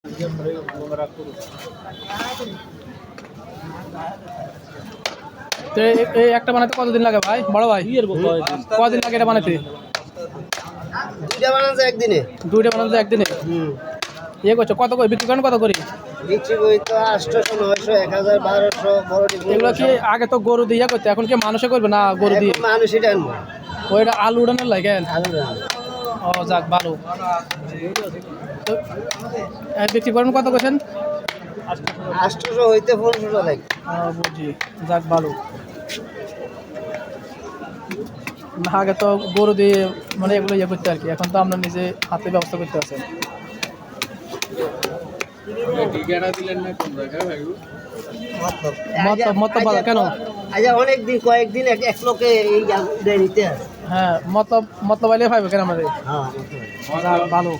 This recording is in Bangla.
তো এই একটা বানাতে কতদিন লাগে ভাই, বড় ভাই? কদিন লাগে এটা বানাতে? দুইটা বানাচ্ছে একদিনে। দুইটা বানাতে একদিনে? ইয়ে করছো কত করে বিক্রি করেন, কত করে বিক্রি করি তো 800, 900, 1000, 1200 বড়। এগুলো কি আগে তো গরু দিয়ে করতে, এখন কি মানুষে করবে না গরু দিয়ে? মানুষই টানবো। ওইটা আলু উড়ানোর লাগে? ও যাক ভালো। তো বিক্রি করেন কত করছেন? 800 হইতে 1500 লাগে। বুঝি, যাক ভালো। না আগে তো গরু দিয়ে মানে এগুলো ইয়ে করতে আর কি, এখন তো আমরা নিজে হাতে ব্যবস্থা করতে পারছেন। কেন? আচ্ছা অনেকদিন কয়েকদিন এক লোকে এই নিতে। হ্যাঁ মতলব আইলে পাইবে কেন আমাদের? হ্যাঁ ভালো।